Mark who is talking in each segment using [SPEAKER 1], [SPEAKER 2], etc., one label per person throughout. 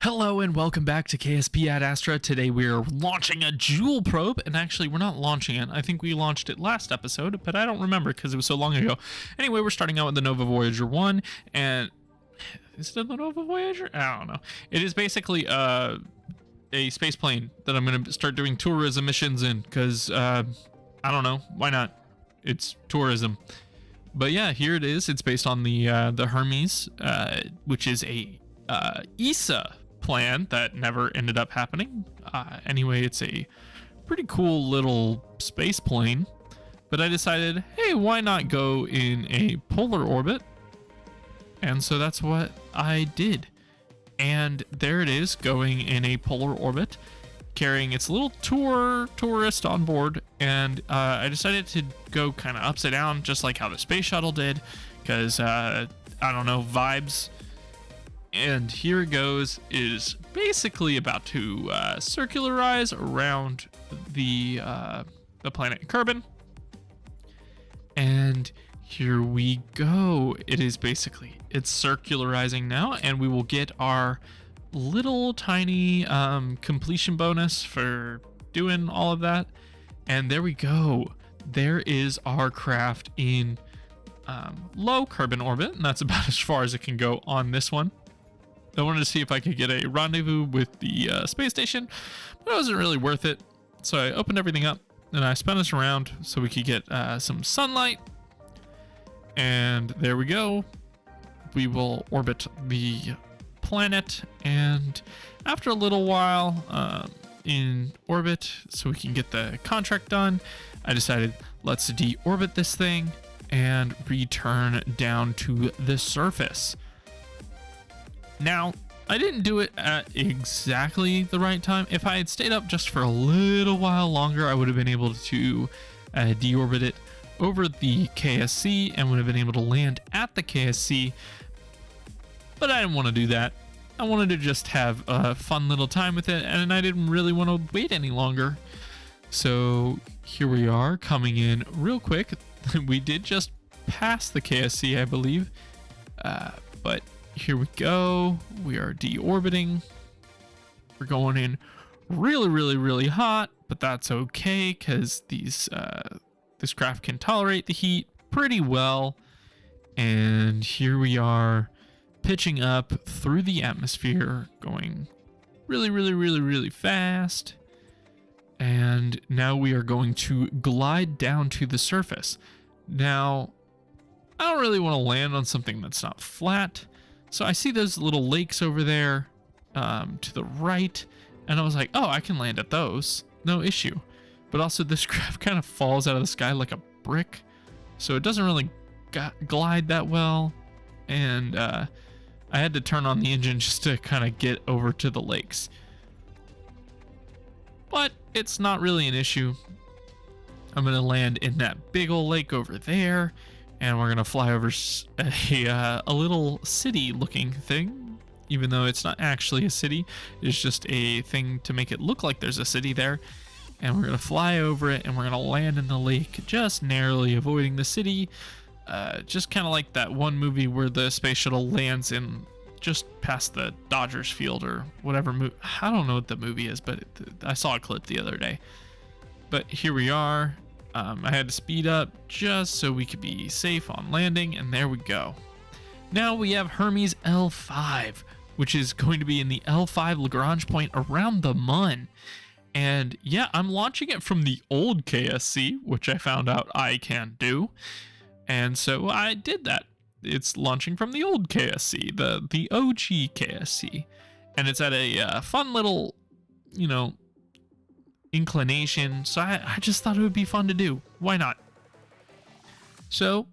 [SPEAKER 1] Hello and welcome back to KSP at ASTRA. Today we're launching a Jool probe, and actually we're not launching it. I think we launched it last episode, but I don't remember because it was so long ago. Anyway, we're starting out with the Nova Voyager 1, and is it the Nova Voyager? I don't know. It is basically a space plane that I'm going to start doing tourism missions in because, I don't know, why not? It's tourism. But yeah, here it is. It's based on the Hermes, which is a ESA plan that never ended up happening. Anyway, it's a pretty cool little space plane, but I decided, hey, why not go in a polar orbit? And so that's what I did. And there it is, going in a polar orbit, carrying its little tourist on board. And I decided to go kind of upside down, just like how the space shuttle did, because I don't know, vibes. And here it goes. It is basically about to circularize around the planet Kerbin. And here we go. It's circularizing now, and we will get our little tiny completion bonus for doing all of that. And there we go. There is our craft in low Kerbin orbit, and that's about as far as it can go on this one. I wanted to see if I could get a rendezvous with the space station, but it wasn't really worth it. So I opened everything up and I spun us around so we could get some sunlight. And there we go. We will orbit the planet, and after a little while in orbit, so we can get the contract done, I decided let's deorbit this thing and return down to the surface. Now, I didn't do it at exactly the right time. If I had stayed up just for a little while longer, I would have been able to deorbit it over the KSC and would have been able to land at the KSC. But I didn't want to do that. I wanted to just have a fun little time with it, and I didn't really want to wait any longer. So here we are, coming in real quick. We did just pass the KSC, I believe, but here we go. We are deorbiting. We're going in really hot, but that's okay because this craft can tolerate the heat pretty well. And here we are, pitching up through the atmosphere, going really fast. And now we are going to glide down to the surface. Now, I don't really want to land on something that's not flat. So I see those little lakes over there to the right, and I was like, oh, I can land at those, no issue. But also this craft kind of falls out of the sky like a brick, so it doesn't really glide that well. And I had to turn on the engine just to kind of get over to the lakes. But it's not really an issue. I'm going to land in that big old lake over there. And we're going to fly over a little city-looking thing, even though it's not actually a city. It's just a thing to make it look like there's a city there. And we're going to fly over it, and we're going to land in the lake, just narrowly avoiding the city. Just kind of like that one movie where the space shuttle lands in just past the Dodgers field or whatever. I don't know what the movie is, but I saw a clip the other day. But here we are. I had to speed up just so we could be safe on landing, and there we go. Now we have Hermes L5, which is going to be in the L5 Lagrange point around the Mun. And yeah, I'm launching it from the old KSC, which I found out I can do. And so I did that. It's launching from the old KSC, the OG KSC. And it's at a fun little, inclination, so I just thought it would be fun to do. Why not? So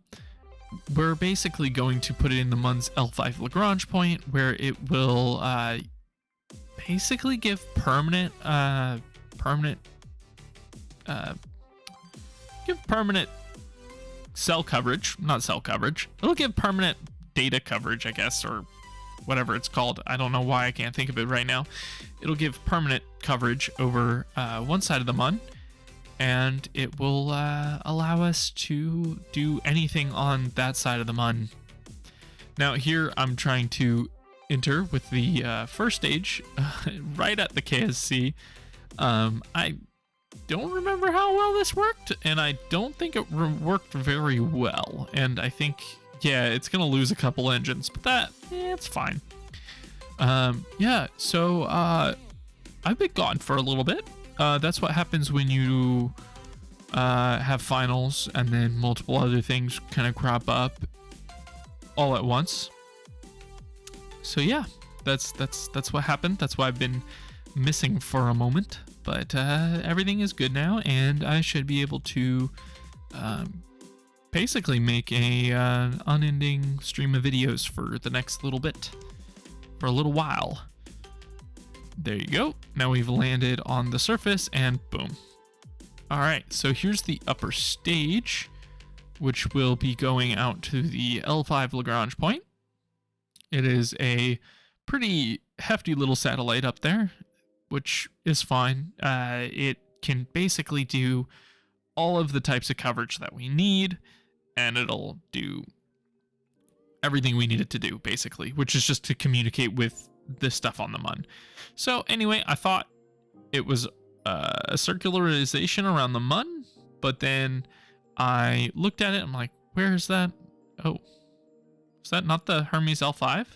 [SPEAKER 1] we're basically going to put it in the Mun's L5 Lagrange point, where it will basically give permanent cell coverage. Not cell coverage, it'll give permanent data coverage, I guess, or whatever it's called. I don't know why I can't think of it right now. It'll give permanent coverage over one side of the Mun, and it will allow us to do anything on that side of the Mun. Now here I'm trying to enter with the first stage right at the KSC. I don't remember how well this worked, and I don't think it worked very well. And I think, yeah, it's gonna lose a couple engines, but it's fine. Yeah, so I've been gone for a little bit. That's what happens when you have finals and then multiple other things kind of crop up all at once. So yeah, that's what happened. That's why I've been missing for a moment. But everything is good now, and I should be able to basically make a unending stream of videos for the next little bit, for a little while. There you go. Now we've landed on the surface, and boom. All right, so here's the upper stage, which will be going out to the L5 Lagrange point. It is a pretty hefty little satellite up there, which is fine. It can basically do all of the types of coverage that we need, and it'll do everything we need it to do, basically, which is just to communicate with this stuff on the Mun. So anyway, I thought it was a circularization around the Mun, but then I looked at it, I'm like, where is that? Oh, is that not the Hermes L5?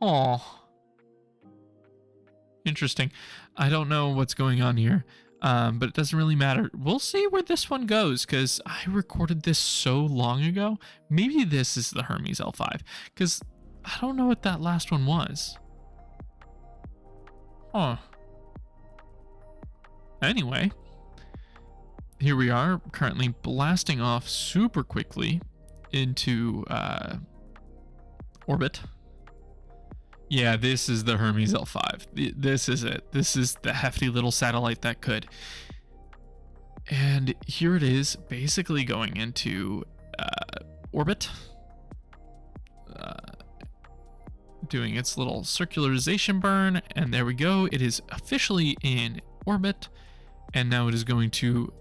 [SPEAKER 1] Oh, interesting. I don't know what's going on here, but it doesn't really matter. We'll see where this one goes, because I recorded this so long ago. Maybe this is the Hermes L5, because I don't know what that last one was. Huh. Anyway, here we are, currently blasting off super quickly into orbit. Yeah, this is the Hermes L5. This is it. This is the hefty little satellite that could. And here it is, basically going into orbit. Doing its little circularization burn, and there we go. It is officially in orbit, and now it is going to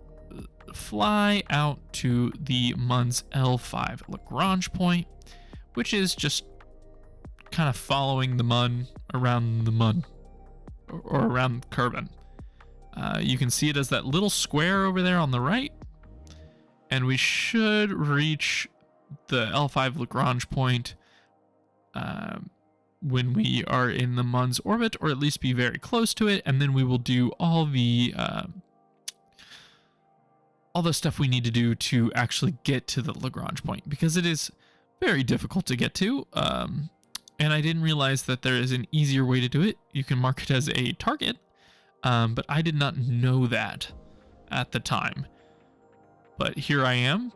[SPEAKER 1] fly out to the Mun's L5 Lagrange point, which is just kind of following the Mun around the Mun, or around Kerbin. You can see it as that little square over there on the right, and we should reach the L5 Lagrange point when we are in the Mun's orbit, or at least be very close to it, and then we will do all the stuff we need to do to actually get to the Lagrange point, because it is very difficult to get to. And I didn't realize that there is an easier way to do it. You can mark it as a target, but I did not know that at the time. But here I am,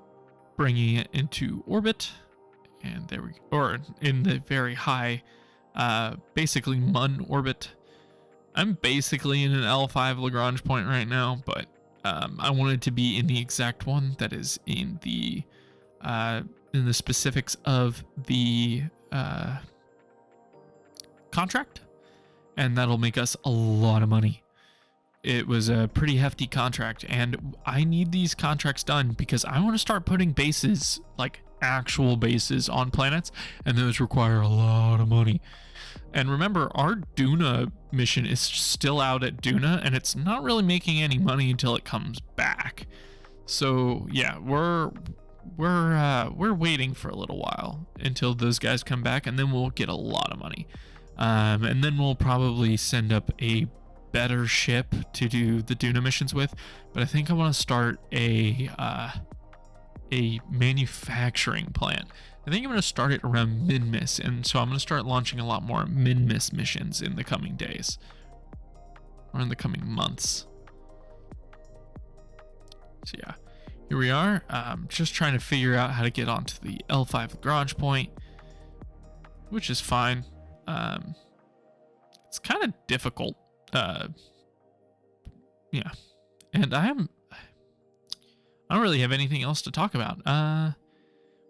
[SPEAKER 1] bringing it into orbit, and there we go, or in the very high, basically Mun orbit. I'm basically in an L5 Lagrange point right now, but I wanted to be in the exact one that is in the specifics of the contract, and that'll make us a lot of money. It was a pretty hefty contract, and I need these contracts done because I want to start putting bases, like actual bases, on planets, and those require a lot of money. And remember, our Duna mission is still out at Duna, and it's not really making any money until it comes back. So yeah, we're waiting for a little while until those guys come back, and then we'll get a lot of money. And then we'll probably send up a better ship to do the Duna missions with. But I think I want to start a manufacturing plant. I think I'm going to start it around Minmus, and so I'm going to start launching a lot more Minmus missions in the coming days, or in the coming months. So yeah, here we are. Just trying to figure out how to get onto the L5 Lagrange point, which is fine. It's kind of difficult. Yeah, and I don't really have anything else to talk about.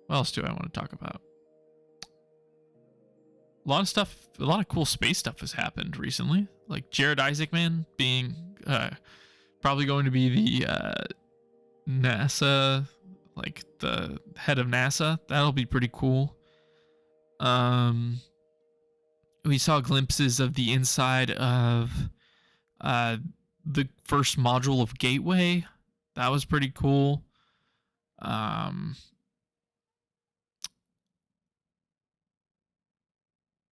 [SPEAKER 1] What else do I want to talk about? A lot of stuff, a lot of cool space stuff has happened recently. Like Jared Isaacman being probably going to be the NASA, like the head of NASA. That'll be pretty cool. We saw glimpses of the inside of the first module of Gateway. That was pretty cool.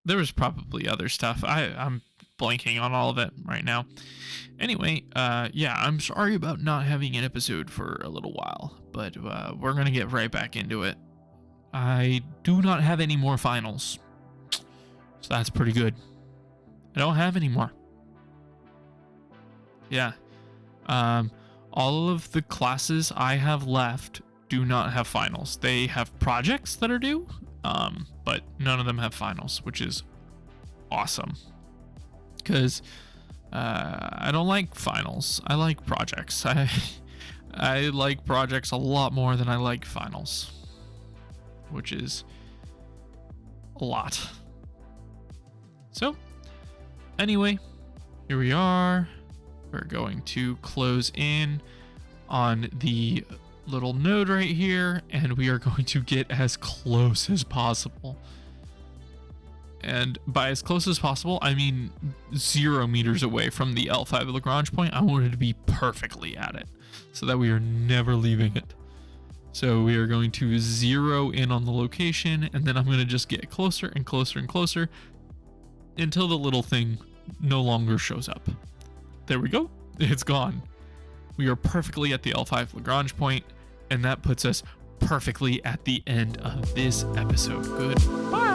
[SPEAKER 1] There was probably other stuff. I'm blanking on all of it right now. Anyway, yeah, I'm sorry about not having an episode for a little while, but we're going to get right back into it. I do not have any more finals, so that's pretty good. I don't have any more. Yeah. All of the classes I have left do not have finals. They have projects that are due, but none of them have finals, which is awesome. Because I don't like finals. I like projects. I like projects a lot more than I like finals, which is a lot. So, anyway, here we are. We're going to close in on the little node right here, and we are going to get as close as possible. And by as close as possible, I mean 0 meters away from the L5 Lagrange point. I wanted to be perfectly at it so that we are never leaving it. So we are going to zero in on the location, and then I'm going to just get closer and closer and closer until the little thing no longer shows up. There we go. It's gone. We are perfectly at the L5 Lagrange point, and that puts us perfectly at the end of this episode. Goodbye.